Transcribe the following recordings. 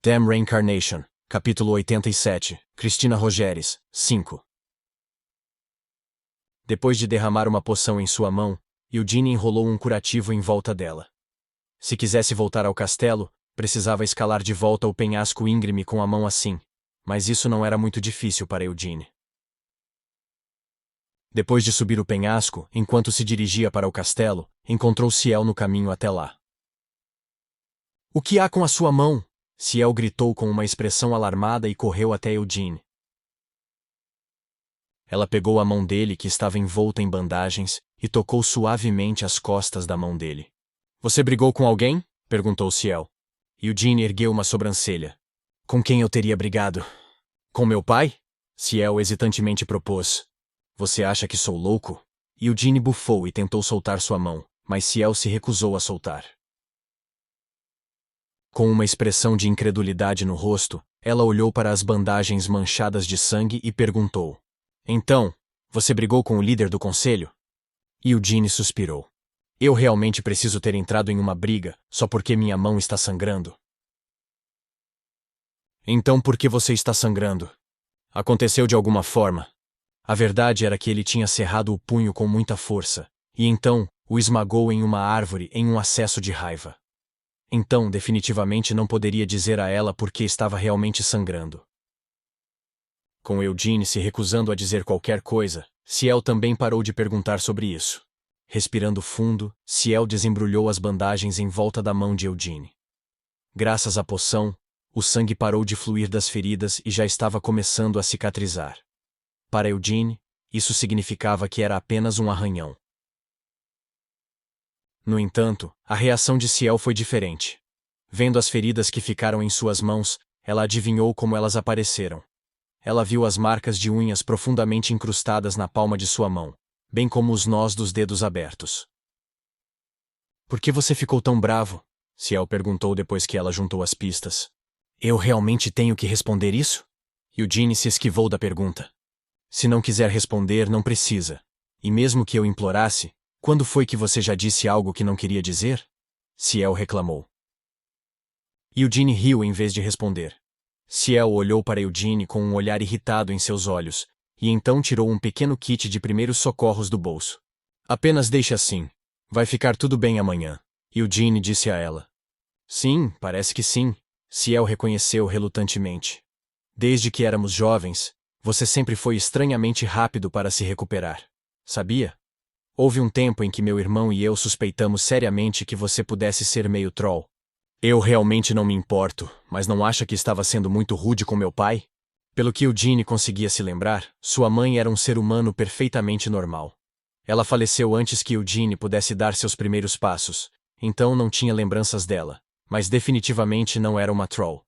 Damn Reincarnation, capítulo 87, Cristina Rogeres, 5. Depois de derramar uma poção em sua mão, Eugene enrolou um curativo em volta dela. Se quisesse voltar ao castelo, precisava escalar de volta o penhasco íngreme com a mão assim, mas isso não era muito difícil para Eugene. Depois de subir o penhasco, enquanto se dirigia para o castelo, encontrou Ciel no caminho até lá. "O que há com a sua mão?" Ciel gritou com uma expressão alarmada e correu até Eugene. Ela pegou a mão dele, que estava envolta em bandagens, e tocou suavemente as costas da mão dele. "Você brigou com alguém?" perguntou Ciel. Eugene ergueu uma sobrancelha. "Com quem eu teria brigado? Com meu pai?" Ciel hesitantemente propôs. "Você acha que sou louco?" Eugene bufou e tentou soltar sua mão, mas Ciel se recusou a soltar. Com uma expressão de incredulidade no rosto, ela olhou para as bandagens manchadas de sangue e perguntou: "Então, você brigou com o líder do conselho?" Eugene suspirou. "Eu realmente preciso ter entrado em uma briga, só porque minha mão está sangrando." "Então por que você está sangrando? Aconteceu de alguma forma?" A verdade era que ele tinha cerrado o punho com muita força, e então o esmagou em uma árvore em um acesso de raiva. Então, definitivamente não poderia dizer a ela por que estava realmente sangrando. Com Eugene se recusando a dizer qualquer coisa, Ciel também parou de perguntar sobre isso. Respirando fundo, Ciel desembrulhou as bandagens em volta da mão de Eugene. Graças à poção, o sangue parou de fluir das feridas e já estava começando a cicatrizar. Para Eugene, isso significava que era apenas um arranhão. No entanto, a reação de Ciel foi diferente. Vendo as feridas que ficaram em suas mãos, ela adivinhou como elas apareceram. Ela viu as marcas de unhas profundamente incrustadas na palma de sua mão, bem como os nós dos dedos abertos. "Por que você ficou tão bravo?" Ciel perguntou depois que ela juntou as pistas. "Eu realmente tenho que responder isso?" Eugene se esquivou da pergunta. "Se não quiser responder, não precisa. E mesmo que eu implorasse, quando foi que você já disse algo que não queria dizer?" Ciel reclamou. Eugene riu em vez de responder. Ciel olhou para Eugene com um olhar irritado em seus olhos, e então tirou um pequeno kit de primeiros socorros do bolso. "Apenas deixe assim. Vai ficar tudo bem amanhã", Eugene disse a ela. "Sim, parece que sim", Ciel reconheceu relutantemente. "Desde que éramos jovens, você sempre foi estranhamente rápido para se recuperar. Sabia? Houve um tempo em que meu irmão e eu suspeitamos seriamente que você pudesse ser meio troll. Eu realmente não me importo, mas não acha que estava sendo muito rude com meu pai?" Pelo que Eugene conseguia se lembrar, sua mãe era um ser humano perfeitamente normal. Ela faleceu antes que Eugene pudesse dar seus primeiros passos, então não tinha lembranças dela, mas definitivamente não era uma troll.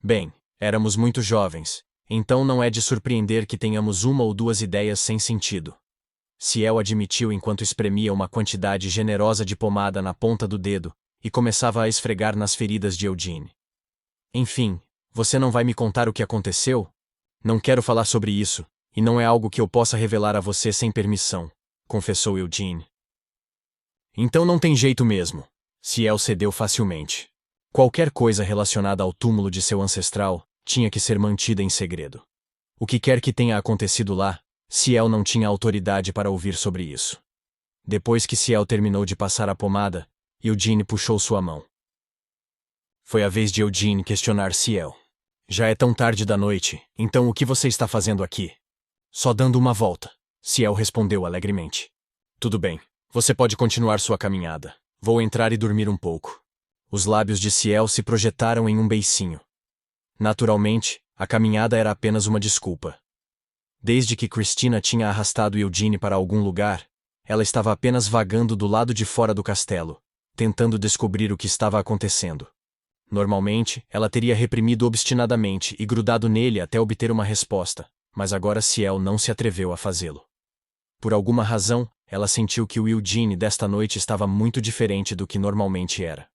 Bem, éramos muito jovens, então não é de surpreender que tenhamos uma ou duas ideias sem sentido. Ciel admitiu enquanto espremia uma quantidade generosa de pomada na ponta do dedo e começava a esfregar nas feridas de Eugene. "Enfim, você não vai me contar o que aconteceu? Não quero falar sobre isso, e não é algo que eu possa revelar a você sem permissão", confessou Eugene. "Então não tem jeito mesmo." Ciel cedeu facilmente. Qualquer coisa relacionada ao túmulo de seu ancestral tinha que ser mantida em segredo. O que quer que tenha acontecido lá, Ciel não tinha autoridade para ouvir sobre isso. Depois que Ciel terminou de passar a pomada, Eugene puxou sua mão. Foi a vez de Eugene questionar Ciel. "Já é tão tarde da noite, então o que você está fazendo aqui?" "Só dando uma volta", Ciel respondeu alegremente. "Tudo bem, você pode continuar sua caminhada. Vou entrar e dormir um pouco." Os lábios de Ciel se projetaram em um beicinho. Naturalmente, a caminhada era apenas uma desculpa. Desde que Cristina tinha arrastado Eugene para algum lugar, ela estava apenas vagando do lado de fora do castelo, tentando descobrir o que estava acontecendo. Normalmente, ela teria reprimido obstinadamente e grudado nele até obter uma resposta, mas agora Ciel não se atreveu a fazê-lo. Por alguma razão, ela sentiu que o Eugene desta noite estava muito diferente do que normalmente era.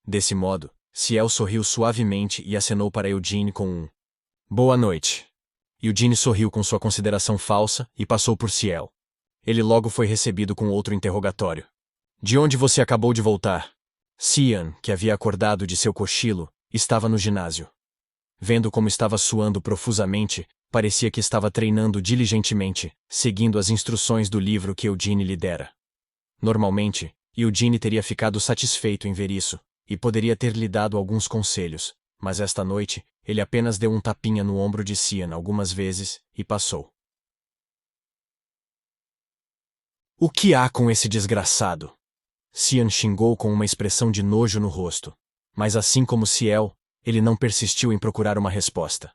Desse modo, Ciel sorriu suavemente e acenou para Eugene com um "Boa noite." Eugene sorriu com sua consideração falsa e passou por Ciel. Ele logo foi recebido com outro interrogatório. "De onde você acabou de voltar?" Cian, que havia acordado de seu cochilo, Estava no ginásio. Vendo como estava suando profusamente, parecia que estava treinando diligentemente, seguindo as instruções do livro que Eugene lhe dera. Normalmente, Eugene teria ficado satisfeito em ver isso, e poderia ter lhe dado alguns conselhos, mas esta noite, ele apenas deu um tapinha no ombro de Cian algumas vezes, e passou. O que há com esse desgraçado? Cian xingou com uma expressão de nojo no rosto, mas assim como Ciel, ele não persistiu em procurar uma resposta.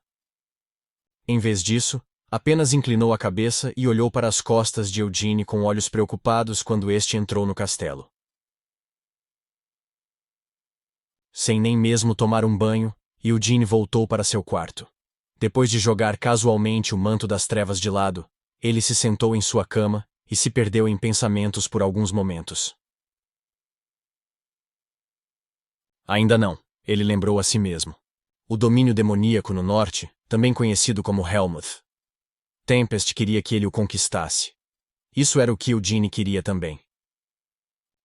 Em vez disso, apenas inclinou a cabeça e olhou para as costas de Eugene com olhos preocupados quando este entrou no castelo. Sem nem mesmo tomar um banho, Eugene voltou para seu quarto. Depois de jogar casualmente o manto das trevas de lado, ele se sentou em sua cama e se perdeu em pensamentos por alguns momentos. Ainda não, ele lembrou a si mesmo. O domínio demoníaco no norte, também conhecido como Helmuth. Tempest queria que ele o conquistasse. Isso era o que Eugene queria também.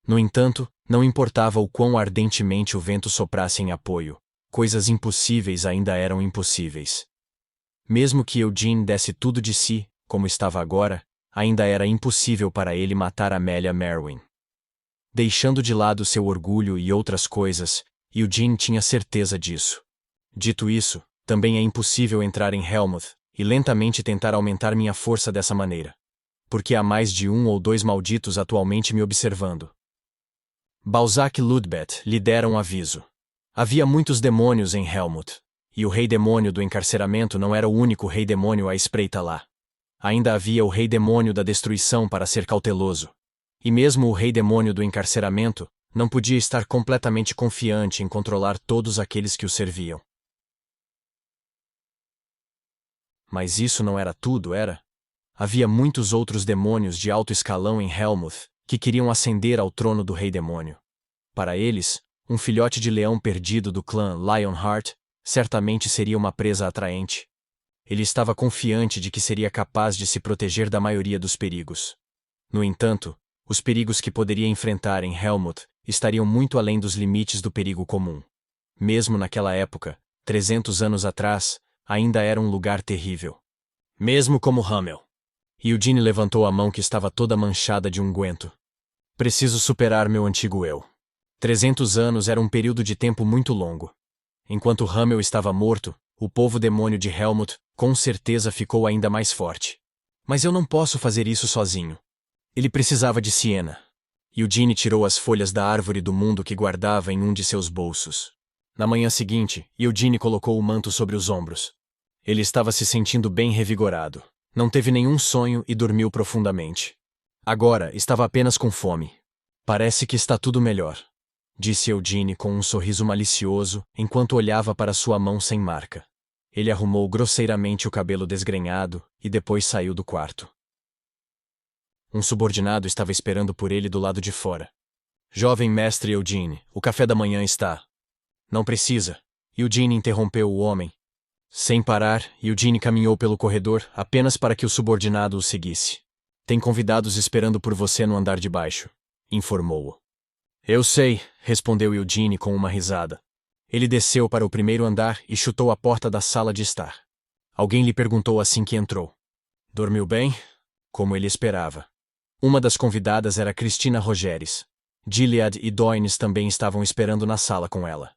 No entanto, não importava o quão ardentemente o vento soprasse em apoio, coisas impossíveis ainda eram impossíveis. Mesmo que Eugene desse tudo de si, como estava agora, ainda era impossível para ele matar Amelia Merwin. Deixando de lado seu orgulho e outras coisas, Eugene tinha certeza disso. Dito isso, também é impossível entrar em Helmuth e lentamente tentar aumentar minha força dessa maneira. Porque há mais de 1 ou 2 malditos atualmente me observando. Balzac e Ludbeth lhe deram um aviso. Havia muitos demônios em Helmuth, e o rei demônio do encarceramento não era o único rei demônio à espreita lá. Ainda havia o rei demônio da destruição para ser cauteloso. E mesmo o rei demônio do encarceramento não podia estar completamente confiante em controlar todos aqueles que o serviam. Mas isso não era tudo, era? Havia muitos outros demônios de alto escalão em Helmuth que queriam ascender ao trono do rei demônio. Para eles, um filhote de leão perdido do clã Lionheart certamente seria uma presa atraente. Ele estava confiante de que seria capaz de se proteger da maioria dos perigos. No entanto, os perigos que poderia enfrentar em Helmuth estariam muito além dos limites do perigo comum. Mesmo naquela época, 300 anos atrás, ainda era um lugar terrível. Mesmo como Hamel. Eugene levantou a mão que estava toda manchada de unguento. Preciso superar meu antigo eu. 300 anos era um período de tempo muito longo. Enquanto Hamel estava morto, o povo demônio de Helmuth com certeza ficou ainda mais forte. Mas eu não posso fazer isso sozinho. Ele precisava de Siena. Eugene tirou as folhas da árvore do mundo que guardava em um de seus bolsos. Na manhã seguinte, Eugene colocou o manto sobre os ombros. Ele estava se sentindo bem revigorado. Não teve nenhum sonho e dormiu profundamente. Agora, estava apenas com fome. Parece que está tudo melhor, disse Eugene com um sorriso malicioso enquanto olhava para sua mão sem marca. Ele arrumou grosseiramente o cabelo desgrenhado e depois saiu do quarto. Um subordinado estava esperando por ele do lado de fora. Jovem mestre Eugene, o café da manhã está. Não precisa. Eugene interrompeu o homem. Sem parar, Eugene caminhou pelo corredor apenas para que o subordinado o seguisse. Tem convidados esperando por você no andar de baixo, informou-o. Eu sei, respondeu Eugene com uma risada. Ele desceu para o primeiro andar e chutou a porta da sala de estar. Alguém lhe perguntou assim que entrou. Dormiu bem? Como ele esperava. Uma das convidadas era Cristina Rogeres. Gilead e Doynes também estavam esperando na sala com ela.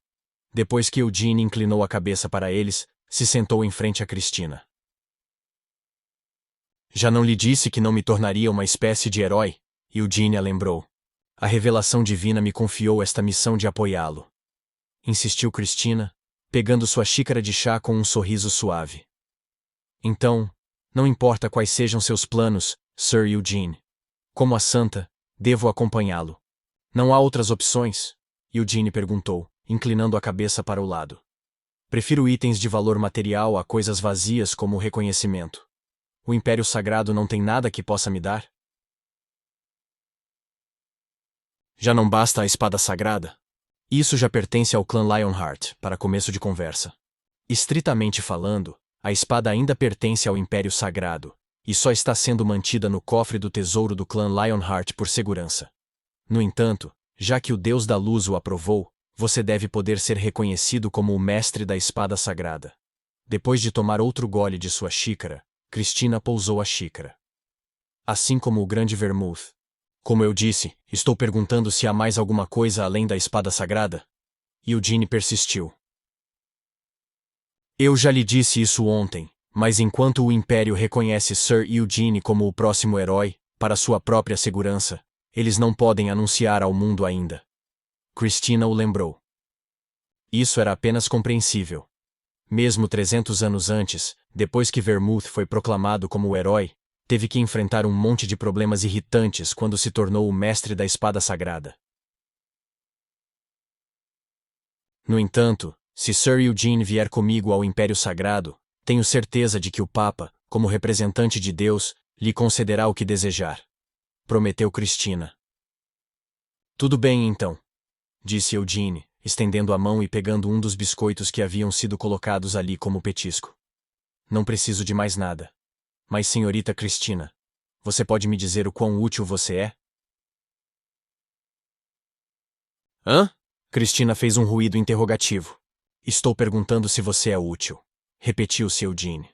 Depois que Eugene inclinou a cabeça para eles, se sentou em frente a Cristina. Já não lhe disse que não me tornaria uma espécie de herói? Eugene a lembrou. A revelação divina me confiou esta missão de apoiá-lo. Insistiu Cristina, pegando sua xícara de chá com um sorriso suave. Então, não importa quais sejam seus planos, Sir Eugene. Como a santa, devo acompanhá-lo. Não há outras opções? Eugene perguntou, inclinando a cabeça para o lado. Prefiro itens de valor material a coisas vazias como o reconhecimento. O Império Sagrado não tem nada que possa me dar? Já não basta a espada sagrada? Isso já pertence ao clã Lionheart, para começo de conversa. Estritamente falando, a espada ainda pertence ao Império Sagrado, e só está sendo mantida no cofre do tesouro do clã Lionheart por segurança. No entanto, já que o Deus da Luz o aprovou, você deve poder ser reconhecido como o mestre da espada sagrada. Depois de tomar outro gole de sua xícara, Cristina pousou a xícara. Assim como o grande vermouth. Como eu disse, estou perguntando se há mais alguma coisa além da espada sagrada? Eugene persistiu. Eu já lhe disse isso ontem, mas enquanto o Império reconhece Sir Eugene como o próximo herói, para sua própria segurança, eles não podem anunciar ao mundo ainda. Cristina o lembrou. Isso era apenas compreensível. Mesmo 300 anos antes, depois que Vermouth foi proclamado como o herói, teve que enfrentar um monte de problemas irritantes quando se tornou o mestre da espada sagrada. No entanto, se Sir Eugene vier comigo ao Império Sagrado, tenho certeza de que o Papa, como representante de Deus, lhe concederá o que desejar. Prometeu Cristina. Tudo bem então, disse Eugene, estendendo a mão e pegando um dos biscoitos que haviam sido colocados ali como petisco. Não preciso de mais nada. Mas, senhorita Cristina, você pode me dizer o quão útil você é? Hã? Cristina fez um ruído interrogativo. Estou perguntando se você é útil, repetiu-se Eugene.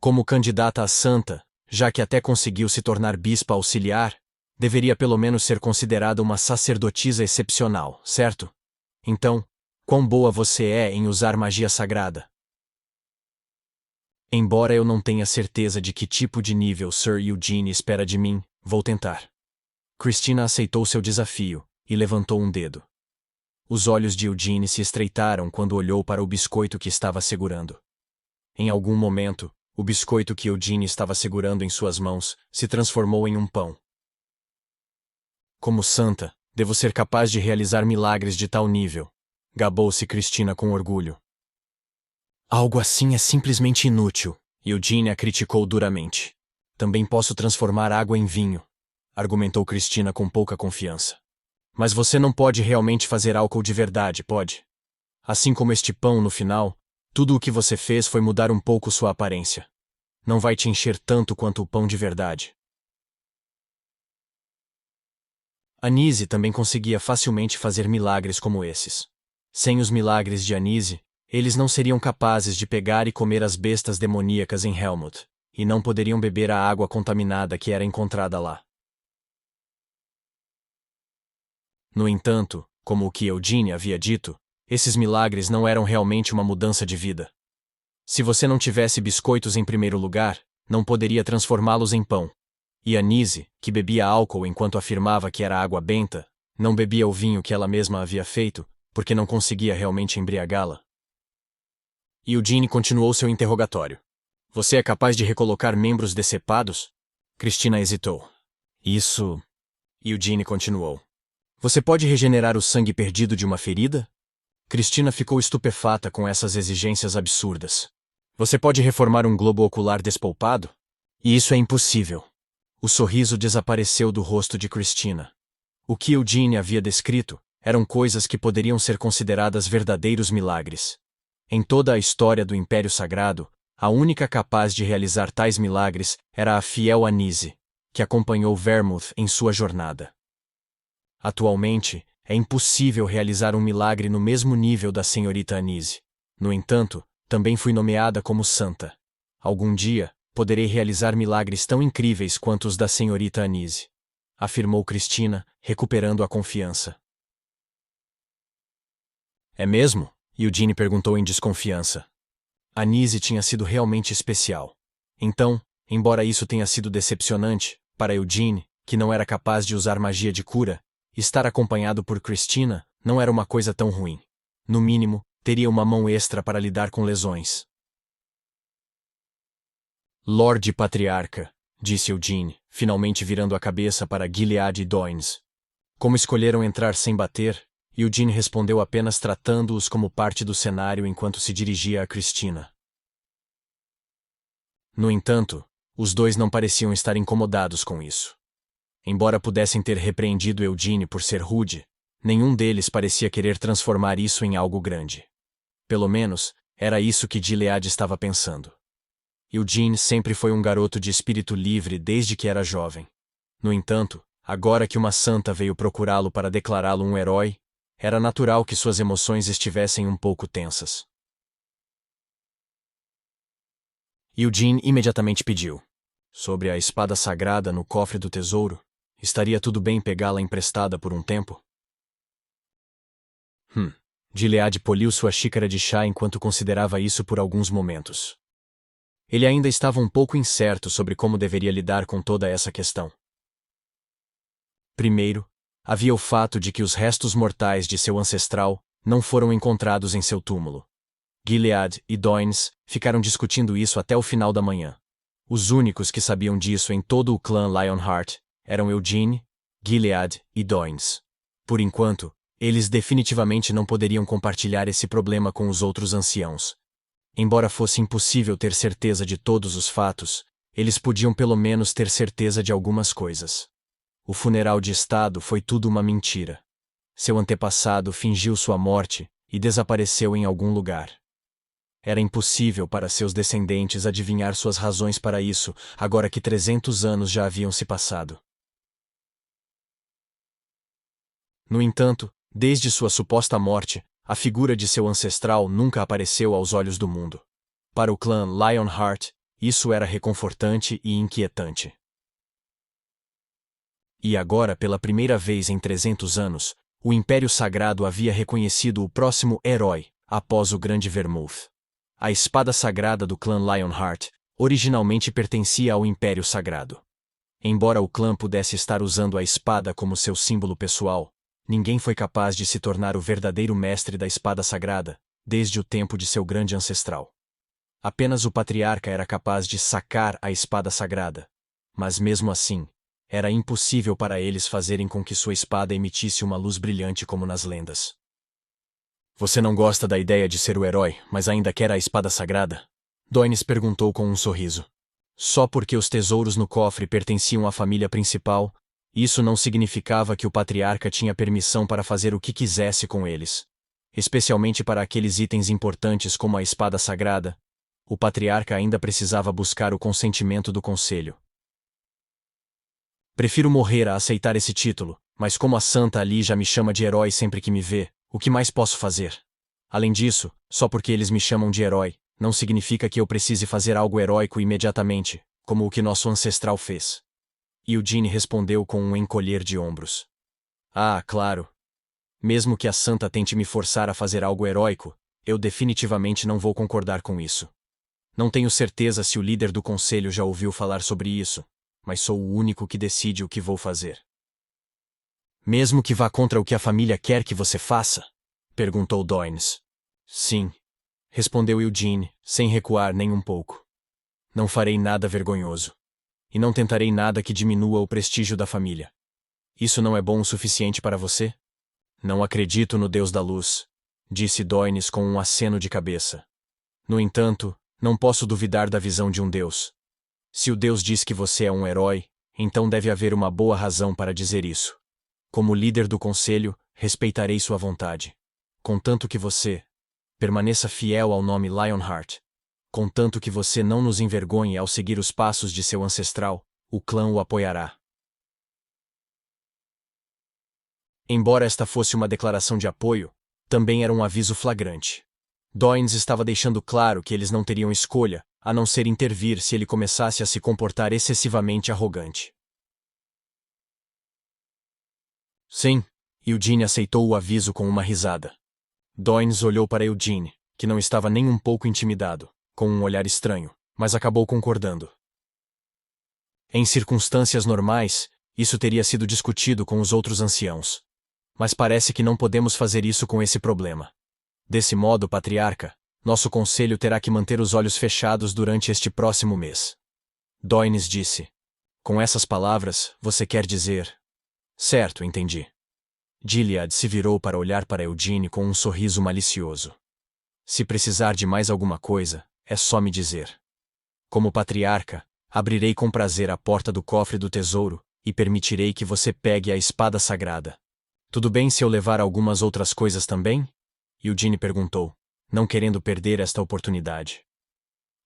Como candidata a santa, já que até conseguiu se tornar bispa auxiliar, deveria pelo menos ser considerada uma sacerdotisa excepcional, certo? Então, quão boa você é em usar magia sagrada? Embora eu não tenha certeza de que tipo de nível Sir Eugene espera de mim, vou tentar. Cristina aceitou seu desafio e levantou um dedo. Os olhos de Eugene se estreitaram quando olhou para o biscoito que estava segurando. Em algum momento, o biscoito que Eugene estava segurando em suas mãos se transformou em um pão. Como santa, devo ser capaz de realizar milagres de tal nível, gabou-se Cristina com orgulho. Algo assim é simplesmente inútil, Eugene a criticou duramente. Também posso transformar água em vinho, argumentou Cristina com pouca confiança. Mas você não pode realmente fazer álcool de verdade, pode? Assim como este pão no final, tudo o que você fez foi mudar um pouco sua aparência. Não vai te encher tanto quanto o pão de verdade. Anísio também conseguia facilmente fazer milagres como esses. Sem os milagres de Anísio, eles não seriam capazes de pegar e comer as bestas demoníacas em Helmut, e não poderiam beber a água contaminada que era encontrada lá. No entanto, como o que Eugene havia dito, esses milagres não eram realmente uma mudança de vida. Se você não tivesse biscoitos em primeiro lugar, não poderia transformá-los em pão. E Anísio, que bebia álcool enquanto afirmava que era água benta, não bebia o vinho que ela mesma havia feito, porque não conseguia realmente embriagá-la. Eugene continuou seu interrogatório. Você é capaz de recolocar membros decepados? Cristina hesitou. Isso... Eugene continuou. Você pode regenerar o sangue perdido de uma ferida? Cristina ficou estupefata com essas exigências absurdas. Você pode reformar um globo ocular despolpado? E isso é impossível. O sorriso desapareceu do rosto de Cristina. O que Eugene havia descrito eram coisas que poderiam ser consideradas verdadeiros milagres. Em toda a história do Império Sagrado, a única capaz de realizar tais milagres era a fiel Anísio, que acompanhou Vermouth em sua jornada. Atualmente, é impossível realizar um milagre no mesmo nível da senhorita Anísio. No entanto, também fui nomeada como santa. Algum dia, poderei realizar milagres tão incríveis quanto os da senhorita Anísio, afirmou Cristina, recuperando a confiança. É mesmo? Eugene perguntou em desconfiança. Anísio tinha sido realmente especial. Então, embora isso tenha sido decepcionante, para Eugene, que não era capaz de usar magia de cura, estar acompanhado por Cristina não era uma coisa tão ruim. No mínimo, teria uma mão extra para lidar com lesões. Lorde Patriarca, disse Eugene, finalmente virando a cabeça para Gilead e Doynes. Como escolheram entrar sem bater, Eugene respondeu apenas tratando-os como parte do cenário enquanto se dirigia a Cristina. No entanto, os dois não pareciam estar incomodados com isso. Embora pudessem ter repreendido Eugene por ser rude, nenhum deles parecia querer transformar isso em algo grande. Pelo menos, era isso que Gilead estava pensando. Eugene sempre foi um garoto de espírito livre desde que era jovem. No entanto, agora que uma santa veio procurá-lo para declará-lo um herói, Era natural que suas emoções estivessem um pouco tensas. Eugene imediatamente pediu. Sobre a espada sagrada no cofre do tesouro, estaria tudo bem pegá-la emprestada por um tempo? Gilead poliu sua xícara de chá enquanto considerava isso por alguns momentos. Ele ainda estava um pouco incerto sobre como deveria lidar com toda essa questão. Primeiro, havia o fato de que os restos mortais de seu ancestral não foram encontrados em seu túmulo. Gilead e Doynes ficaram discutindo isso até o final da manhã. Os únicos que sabiam disso em todo o clã Lionheart eram Eugene, Gilead e Doynes. Por enquanto, eles definitivamente não poderiam compartilhar esse problema com os outros anciãos. Embora fosse impossível ter certeza de todos os fatos, eles podiam pelo menos ter certeza de algumas coisas. O funeral de estado foi tudo uma mentira. Seu antepassado fingiu sua morte e desapareceu em algum lugar. Era impossível para seus descendentes adivinhar suas razões para isso, agora que 300 anos já haviam se passado. No entanto, desde sua suposta morte, a figura de seu ancestral nunca apareceu aos olhos do mundo. Para o clã Lionheart, isso era reconfortante e inquietante. E agora, pela primeira vez em 300 anos, o Império Sagrado havia reconhecido o próximo herói, após o Grande Vermouth. A espada sagrada do clã Lionheart originalmente pertencia ao Império Sagrado. Embora o clã pudesse estar usando a espada como seu símbolo pessoal, ninguém foi capaz de se tornar o verdadeiro mestre da espada sagrada, desde o tempo de seu grande ancestral. Apenas o patriarca era capaz de sacar a espada sagrada. Mas mesmo assim, era impossível para eles fazerem com que sua espada emitisse uma luz brilhante como nas lendas. Você não gosta da ideia de ser o herói, mas ainda quer a espada sagrada? Doynes perguntou com um sorriso. Só porque os tesouros no cofre pertenciam à família principal, isso não significava que o patriarca tinha permissão para fazer o que quisesse com eles. Especialmente para aqueles itens importantes como a espada sagrada, o patriarca ainda precisava buscar o consentimento do conselho. Prefiro morrer a aceitar esse título, mas como a Santa ali já me chama de herói sempre que me vê, o que mais posso fazer? Além disso, só porque eles me chamam de herói, não significa que eu precise fazer algo heróico imediatamente, como o que nosso ancestral fez. Eugene respondeu com um encolher de ombros. Ah, claro. Mesmo que a Santa tente me forçar a fazer algo heróico, eu definitivamente não vou concordar com isso. Não tenho certeza se o líder do conselho já ouviu falar sobre isso, mas sou o único que decide o que vou fazer. Mesmo que vá contra o que a família quer que você faça? Perguntou Doynes. Sim, respondeu Eugene, sem recuar nem um pouco. Não farei nada vergonhoso. E não tentarei nada que diminua o prestígio da família. Isso não é bom o suficiente para você? Não acredito no Deus da Luz, disse Doynes com um aceno de cabeça. No entanto, não posso duvidar da visão de um Deus. Se o Deus diz que você é um herói, então deve haver uma boa razão para dizer isso. Como líder do conselho, respeitarei sua vontade. Contanto que você permaneça fiel ao nome Lionheart. Contanto que você não nos envergonhe ao seguir os passos de seu ancestral, o clã o apoiará. Embora esta fosse uma declaração de apoio, também era um aviso flagrante. Doynes estava deixando claro que eles não teriam escolha, a não ser intervir se ele começasse a se comportar excessivamente arrogante. Sim, Eugene aceitou o aviso com uma risada. Doynes olhou para Eugene, que não estava nem um pouco intimidado, com um olhar estranho, mas acabou concordando. Em circunstâncias normais, isso teria sido discutido com os outros anciãos. Mas parece que não podemos fazer isso com esse problema. Desse modo, patriarca, nosso conselho terá que manter os olhos fechados durante este próximo mês. Doynes disse. Com essas palavras, você quer dizer... Certo, entendi. Gilead se virou para olhar para Eugene com um sorriso malicioso. Se precisar de mais alguma coisa, é só me dizer. Como patriarca, abrirei com prazer a porta do cofre do tesouro e permitirei que você pegue a espada sagrada. Tudo bem se eu levar algumas outras coisas também? Eugene perguntou, não querendo perder esta oportunidade.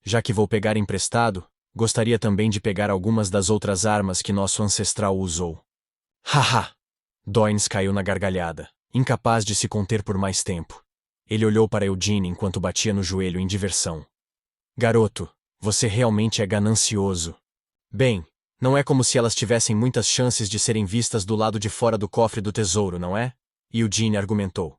Já que vou pegar emprestado, gostaria também de pegar algumas das outras armas que nosso ancestral usou. Haha! Doynes caiu na gargalhada. incapaz de se conter por mais tempo. Ele olhou para Eugene enquanto batia no joelho em diversão. Garoto, você realmente é ganancioso. Bem, não é como se elas tivessem muitas chances de serem vistas do lado de fora do cofre do tesouro, não é? Eugene argumentou.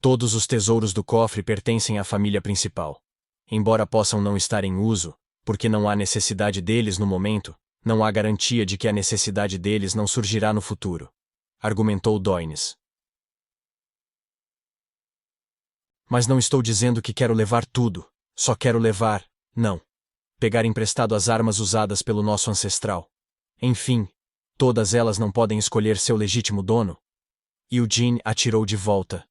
Todos os tesouros do cofre pertencem à família principal. Embora possam não estar em uso, porque não há necessidade deles no momento, não há garantia de que a necessidade deles não surgirá no futuro, argumentou Doines. Mas não estou dizendo que quero levar tudo, só quero levar, não. Pegar emprestado as armas usadas pelo nosso ancestral. Enfim, todas elas não podem escolher seu legítimo dono. Eugene atirou de volta.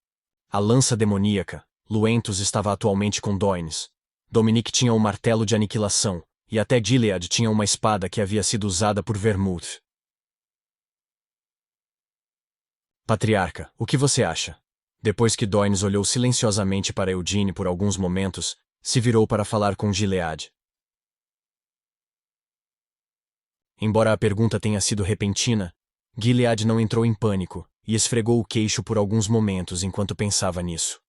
A lança demoníaca, Luentus estava atualmente com Doines. Dominique tinha um martelo de aniquilação, e até Gilead tinha uma espada que havia sido usada por Vermouth. Patriarca, o que você acha? Depois que Doines olhou silenciosamente para Eugene por alguns momentos, se virou para falar com Gilead. Embora a pergunta tenha sido repentina, Gilead não entrou em pânico e esfregou o queixo por alguns momentos enquanto pensava nisso.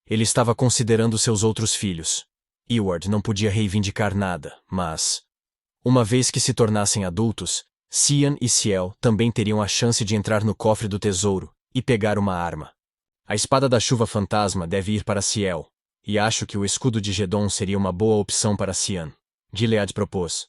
Ele estava considerando seus outros filhos. Eward não podia reivindicar nada, mas, uma vez que se tornassem adultos, Cian e Ciel também teriam a chance de entrar no cofre do tesouro e pegar uma arma. A espada da chuva fantasma deve ir para Ciel, e acho que o escudo de Gedon seria uma boa opção para Cian, Gilead propôs.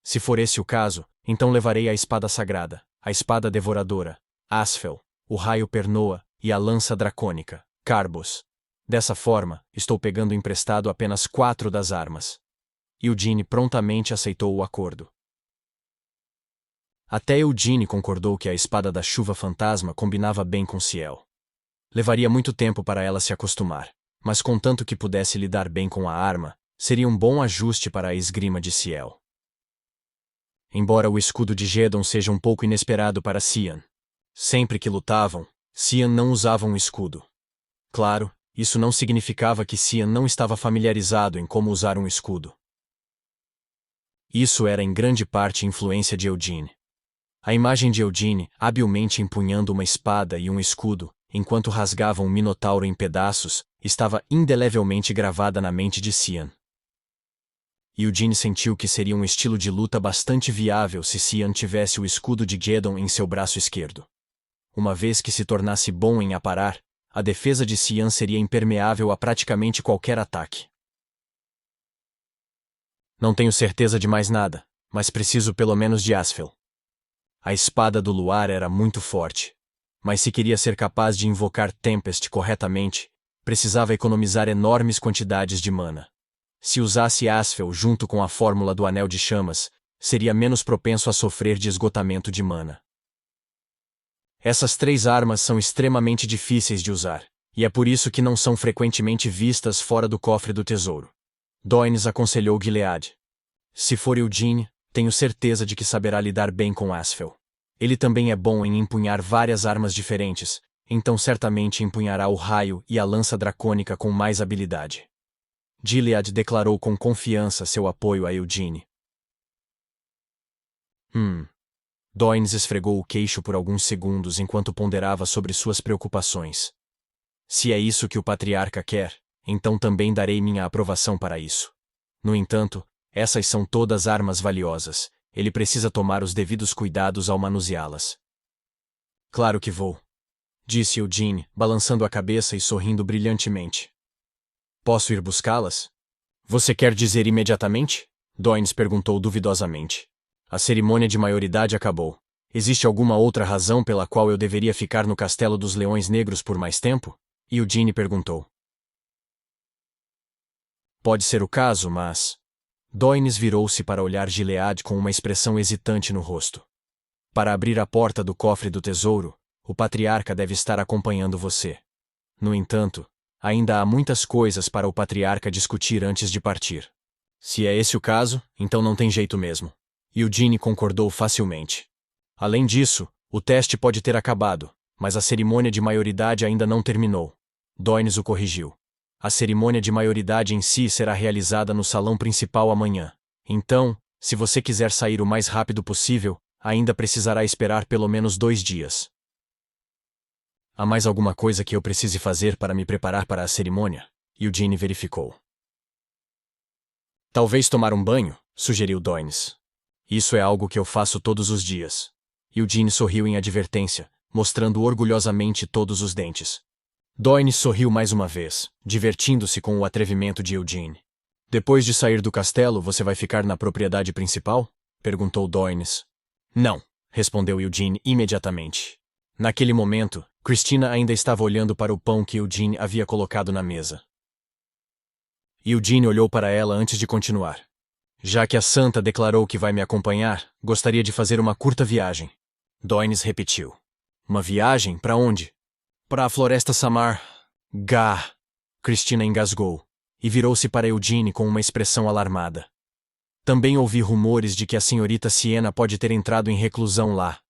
Se for esse o caso, então levarei a espada sagrada, a espada devoradora, Asfel, o raio Pernoa e a lança dracônica, Carbos. Dessa forma, estou pegando emprestado apenas 4 das armas. Eugene prontamente aceitou o acordo. Até Eugene concordou que a espada da chuva fantasma combinava bem com Ciel. Levaria muito tempo para ela se acostumar, mas contanto que pudesse lidar bem com a arma, seria um bom ajuste para a esgrima de Ciel. Embora o escudo de Gedon seja um pouco inesperado para Cian. Sempre que lutavam, Cian não usava um escudo. Claro, isso não significava que Cian não estava familiarizado em como usar um escudo. Isso era em grande parte influência de Eugene. A imagem de Eugene, habilmente empunhando uma espada e um escudo, enquanto rasgava um minotauro em pedaços, estava indelevelmente gravada na mente de Cian. Eugene sentiu que seria um estilo de luta bastante viável se Cian tivesse o escudo de Gedon em seu braço esquerdo. Uma vez que se tornasse bom em aparar, a defesa de Cian seria impermeável a praticamente qualquer ataque. Não tenho certeza de mais nada, mas preciso pelo menos de Asfel. A espada do luar era muito forte, mas se queria ser capaz de invocar Tempest corretamente, precisava economizar enormes quantidades de mana. Se usasse Asfel junto com a fórmula do Anel de Chamas, seria menos propenso a sofrer de esgotamento de mana. Essas 3 armas são extremamente difíceis de usar, e é por isso que não são frequentemente vistas fora do cofre do tesouro. Doines aconselhou Gilead. Se for Eugene, tenho certeza de que saberá lidar bem com Asfel. Ele também é bom em empunhar várias armas diferentes, então certamente empunhará o raio e a lança dracônica com mais habilidade. Gilead declarou com confiança seu apoio a Eugene. Doines esfregou o queixo por alguns segundos enquanto ponderava sobre suas preocupações. Se é isso que o patriarca quer, então também darei minha aprovação para isso. No entanto, essas são todas armas valiosas, ele precisa tomar os devidos cuidados ao manuseá-las. Claro que vou, disse Eugene, balançando a cabeça e sorrindo brilhantemente. Posso ir buscá-las? Você quer dizer imediatamente? Doines perguntou duvidosamente. A cerimônia de maioridade acabou. Existe alguma outra razão pela qual eu deveria ficar no Castelo dos Leões Negros por mais tempo? Eugene perguntou. Pode ser o caso, mas... Doines virou-se para olhar Gilead com uma expressão hesitante no rosto. Para abrir a porta do cofre do tesouro, o patriarca deve estar acompanhando você. No entanto, ainda há muitas coisas para o patriarca discutir antes de partir. Se é esse o caso, então não tem jeito mesmo. Eugene concordou facilmente. Além disso, o teste pode ter acabado, mas a cerimônia de maioridade ainda não terminou. Doines o corrigiu. A cerimônia de maioridade em si será realizada no salão principal amanhã. Então, se você quiser sair o mais rápido possível, Ainda precisará esperar pelo menos 2 dias. Há mais alguma coisa que eu precise fazer para me preparar para a cerimônia? Eugene verificou. Talvez tomar um banho, sugeriu Doynes. Isso é algo que eu faço todos os dias. Eugene sorriu em advertência, mostrando orgulhosamente todos os dentes. Doynes sorriu mais uma vez, divertindo-se com o atrevimento de Eugene. Depois de sair do castelo, você vai ficar na propriedade principal? Perguntou Doynes. Não, respondeu Eugene imediatamente. Naquele momento, Christina ainda estava olhando para o pão que Eugene havia colocado na mesa. Eugene olhou para ela antes de continuar. Já que a santa declarou que vai me acompanhar, gostaria de fazer uma curta viagem. Doynes repetiu. Uma viagem? Para onde? Para a Floresta Samar. Gah! Christina engasgou e virou-se para Eugene com uma expressão alarmada. Também ouvi rumores de que a senhorita Siena pode ter entrado em reclusão lá.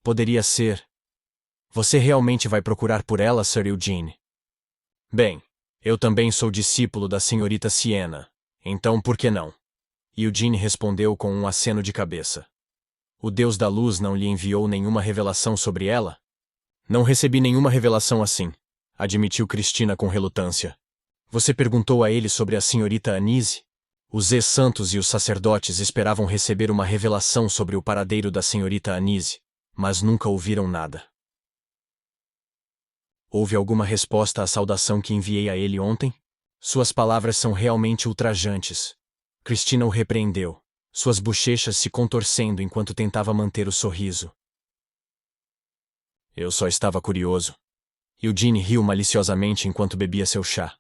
Poderia ser. Você realmente vai procurar por ela, Sir Eugene? Bem, eu também sou discípulo da senhorita Siena, então por que não? Eugene respondeu com um aceno de cabeça. O Deus da Luz não lhe enviou nenhuma revelação sobre ela? Não recebi nenhuma revelação assim, admitiu Christina com relutância. Você perguntou a ele sobre a senhorita Anise? Os ex-santos e os sacerdotes esperavam receber uma revelação sobre o paradeiro da senhorita Anise, mas nunca ouviram nada. Houve alguma resposta à saudação que enviei a ele ontem? Suas palavras são realmente ultrajantes. Christina o repreendeu, suas bochechas se contorcendo enquanto tentava manter o sorriso. Eu só estava curioso. Eugene riu maliciosamente enquanto bebia seu chá.